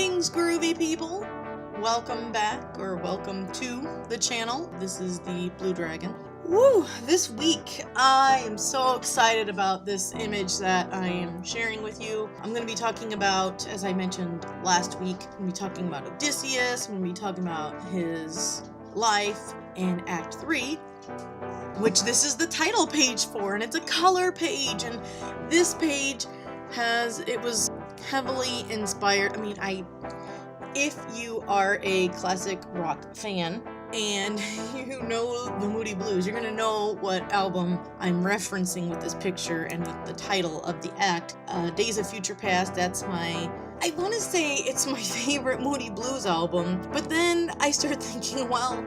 Greetings, groovy people! Welcome back, or welcome to the channel. This is the Blue Dragon. Woo! This week, I am so excited about this image that I am sharing with you. I'm going to be talking about, as I mentioned last week, I'm going to be talking about Odysseus, I'm going to be talking about his life in Act 3, which this is the title page for, and it's a color page, and this page it was heavily inspired. If you are a classic rock fan and you know the Moody Blues, you're gonna know what album I'm referencing with this picture and with the title of the act. Days of Future Past, I want to say it's my favorite Moody Blues album, but then I start thinking, well,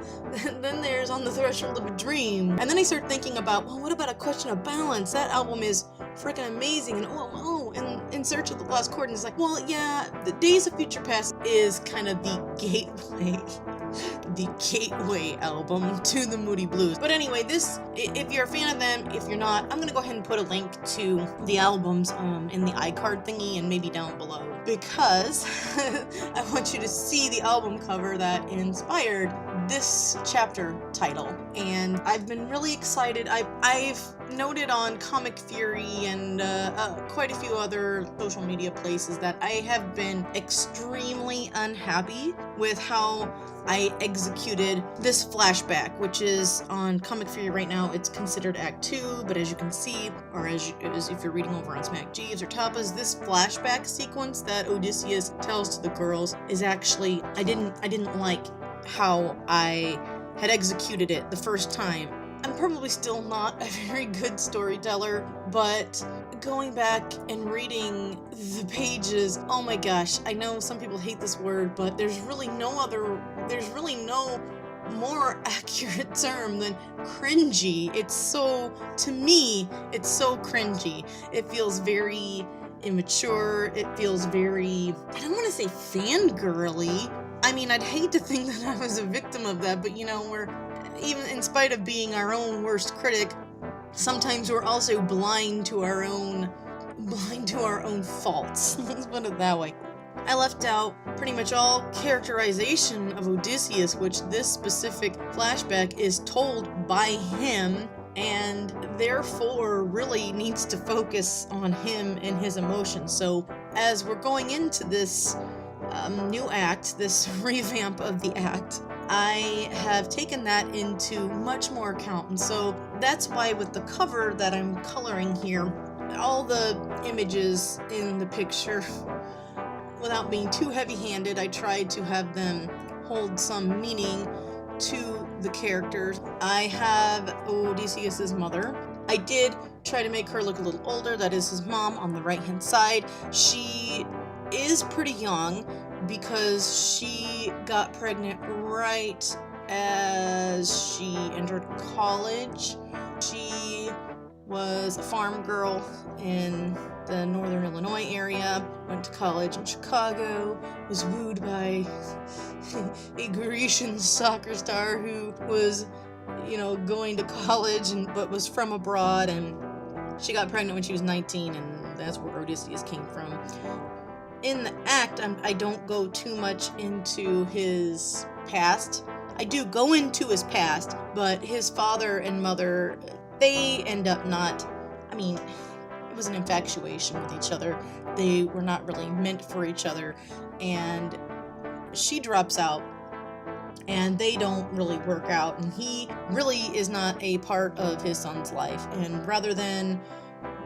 then there's On the Threshold of a Dream. And then I start thinking about, well, what about A Question of Balance? That album is freaking amazing. And and In Search of the Lost Chord, and it's like, well, yeah, the Days of Future Past is kind of the gateway album to the Moody Blues. But anyway, if you're a fan of them, if you're not, I'm gonna go ahead and put a link to the albums in the iCard thingy and maybe down below, because I want you to see the album cover that inspired this chapter title. And I've been really excited. I've noted on Comic Fury and quite a few other social media places that I have been extremely unhappy with how I executed this flashback, which is on Comic Fury right now. It's considered Act 2, but as you can see, or as if you're reading over on Smack Jeeves or Tapas, this flashback sequence that Odysseus tells to the girls is actually, I didn't like how I had executed it the first time. I'm probably still not a very good storyteller, but going back and reading the pages, oh my gosh, I know some people hate this word, but there's really no more accurate term than cringy. To me, it's so cringy. It feels very immature. It feels very, I don't want to say fangirly. I'd hate to think that I was a victim of that, but even in spite of being our own worst critic, sometimes we're also blind to our own faults. Let's put it that way. I left out pretty much all characterization of Odysseus, which this specific flashback is told by him, and therefore really needs to focus on him and his emotions. So as we're going into this new act, this revamp of the act, I have taken that into much more account. And so that's why with the cover that I'm coloring here, all the images in the picture, without being too heavy-handed, I tried to have them hold some meaning to the characters. I have Odysseus's mother. I did try to make her look a little older. That is his mom on the right-hand side. She is pretty young because she got pregnant right as she entered college. She was a farm girl in the northern Illinois area, went to college in Chicago, was wooed by a Grecian soccer star who was, going to college but was from abroad, and she got pregnant when she was 19, and that's where Odysseus came from. In the act, I don't go too much into his past. I do go into his past, but his father and mother, they end up not, it was an infatuation with each other. They were not really meant for each other, and she drops out, and they don't really work out, and he really is not a part of his son's life. And rather than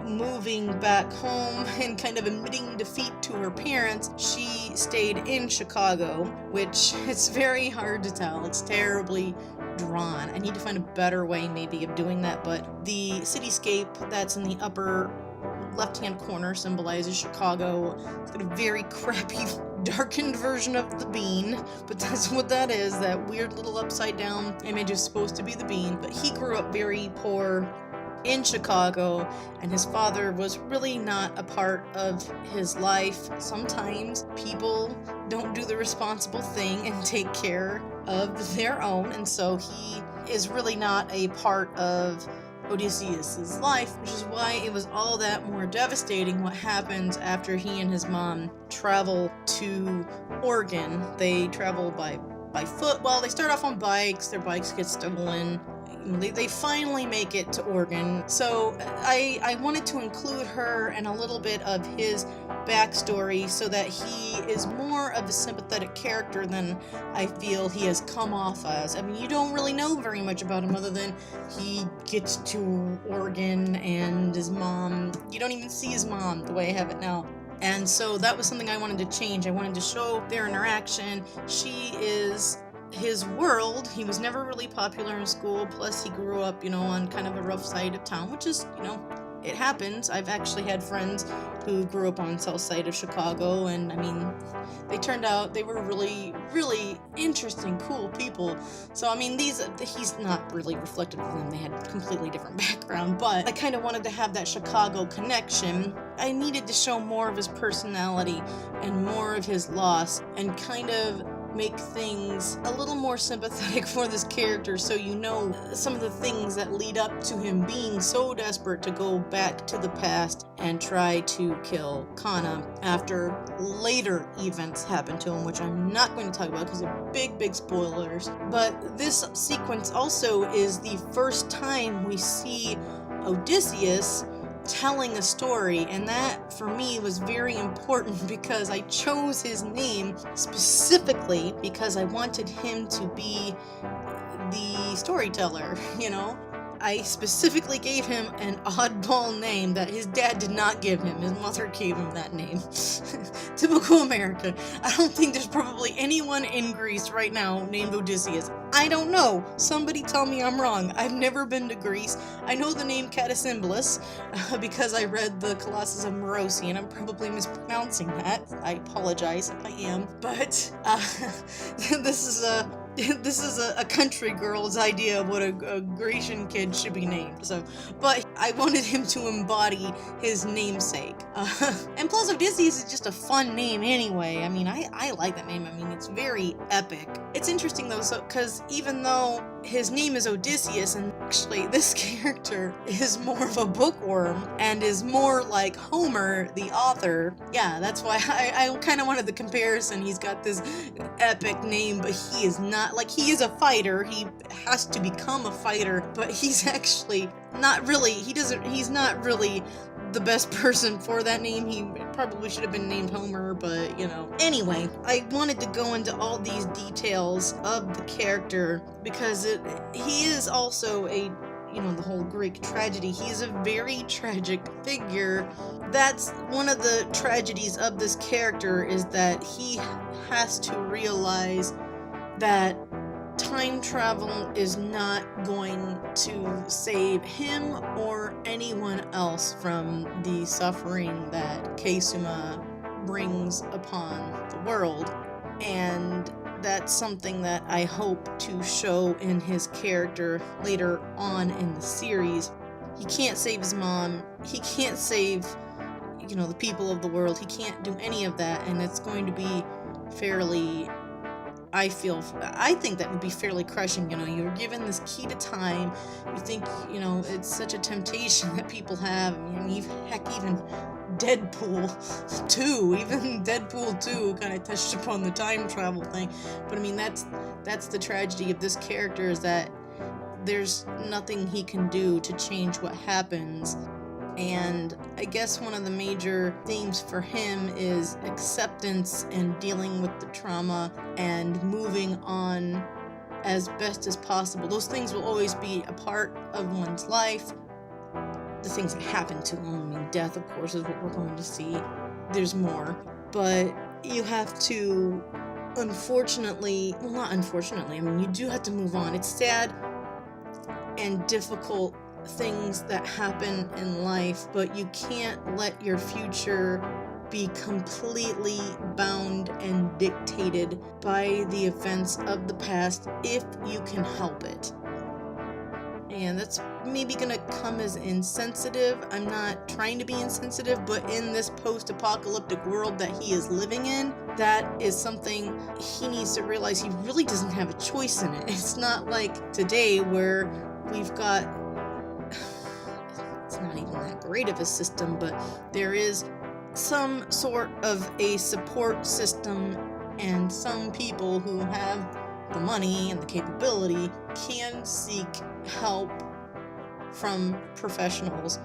moving back home and kind of admitting defeat to her parents, she stayed in Chicago, which it's very hard to tell. It's terribly drawn. I need to find a better way maybe of doing that, but the cityscape that's in the upper left-hand corner symbolizes Chicago. It's got a very crappy, darkened version of the bean, but that's what that is. That weird little upside-down image is supposed to be the bean, but he grew up very poor in Chicago, and his father was really not a part of his life. Sometimes people don't do the responsible thing and take care of their own, and so he is really not a part of Odysseus's life, which is why it was all that more devastating what happens after he and his mom travel to Oregon. They travel by foot. Well, they start off on bikes, their bikes get stolen. They finally make it to Oregon. So I wanted to include her and a little bit of his backstory so that he is more of a sympathetic character than I feel he has come off as. I mean, you don't really know very much about him other than he gets to Oregon and his mom. You don't even see his mom the way I have it now. And so that was something I wanted to change. I wanted to show their interaction. She is his world. He was never really popular in school, plus he grew up, on kind of a rough side of town, which is, it happens. I've actually had friends who grew up on south side of Chicago, and I mean, they were really, really interesting, cool people. So I mean, he's not really reflective of them. They had a completely different background, but I kind of wanted to have that Chicago connection. I needed to show more of his personality and more of his loss, and kind of make things a little more sympathetic for this character, so some of the things that lead up to him being so desperate to go back to the past and try to kill Kana after later events happen to him, which I'm not going to talk about because they're big spoilers. But this sequence also is the first time we see Odysseus telling a story, and that for me was very important because I chose his name specifically because I wanted him to be the storyteller, I specifically gave him an oddball name that his dad did not give him. His mother gave him that name. Typical America. I don't think there's probably anyone in Greece right now named Odysseus. I don't know. Somebody tell me I'm wrong. I've never been to Greece. I know the name Catasymbolus because I read the Colossus of Merosi, and I'm probably mispronouncing that. I apologize if I am. But this is a country girl's idea of what a Grecian kid should be named. But I wanted him to embody his namesake. And plus Odysseus is just a fun name anyway. I mean, I like that name. I mean, it's very epic. It's interesting though, because even though his name is Odysseus, and actually this character is more of a bookworm and is more like Homer, the author. Yeah, that's why I kind of wanted the comparison. He's got this epic name, but he is not, he is a fighter. He has to become a fighter, but he's actually not really, he's not really the best person for that name. He probably should have been named Homer, but Anyway, I wanted to go into all these details of the character because he is also the whole Greek tragedy. He is a very tragic figure. That's one of the tragedies of this character, is that he has to realize that time travel is not going to save him or anyone else from the suffering that Keisuma brings upon the world. And that's something that I hope to show in his character later on in the series. He can't save his mom. He can't save, the people of the world. He can't do any of that, and it's going to be fairly, I think that would be fairly crushing. You're given this key to time. You think, it's such a temptation that people have. I mean, even Deadpool 2 kind of touched upon the time travel thing. But I mean, that's the tragedy of this character, is that there's nothing he can do to change what happens. And I guess one of the major themes for him is acceptance and dealing with the trauma and moving on as best as possible. Those things will always be a part of one's life. The things that happen to him, I mean, death, of course, is what we're going to see. There's more. But you have to, not unfortunately, I mean, you do have to move on. It's sad and difficult things that happen in life, but you can't let your future be completely bound and dictated by the events of the past if you can help it. And that's maybe gonna come as insensitive. I'm not trying to be insensitive, but in this post-apocalyptic world that he is living in, that is something he needs to realize he really doesn't have a choice in it. It's not like today where we've got even that great of a system, but there is some sort of a support system, and some people who have the money and the capability can seek help from professionals.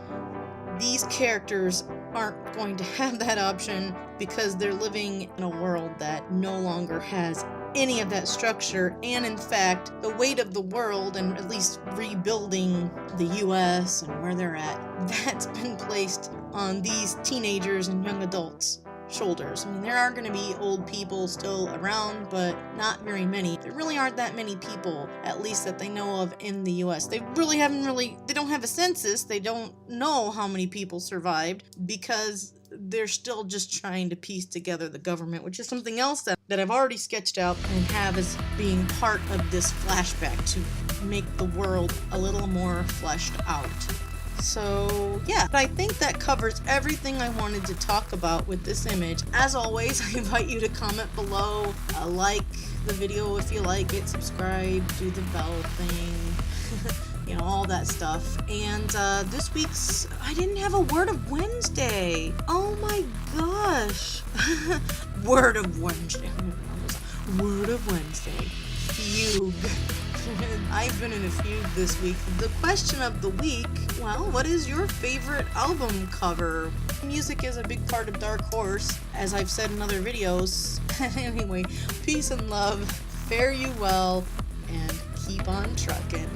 These characters aren't going to have that option because they're living in a world that no longer has any of that structure, and in fact, the weight of the world, and at least rebuilding the US and where they're at, that's been placed on these teenagers and young adults' shoulders. I mean, there are going to be old people still around, but not very many. There really aren't that many people, at least that they know of in the US. They don't have a census. They don't know how many people survived because they're still just trying to piece together the government, which is something else that I've already sketched out and have as being part of this flashback to make the world a little more fleshed out. So yeah, I think that covers everything I wanted to talk about with this image. As always, I invite you to comment below, like the video if you like it, subscribe, do the bell thing, you know, all that stuff. And this week's, I didn't have a Word of Wednesday. Oh my gosh. Word of Wednesday. Word of Wednesday. Fugue. I've been in a fugue this week. The question of the week, well, what is your favorite album cover? Music is a big part of Dark Horse, as I've said in other videos. Anyway, peace and love, fare you well, and keep on truckin'.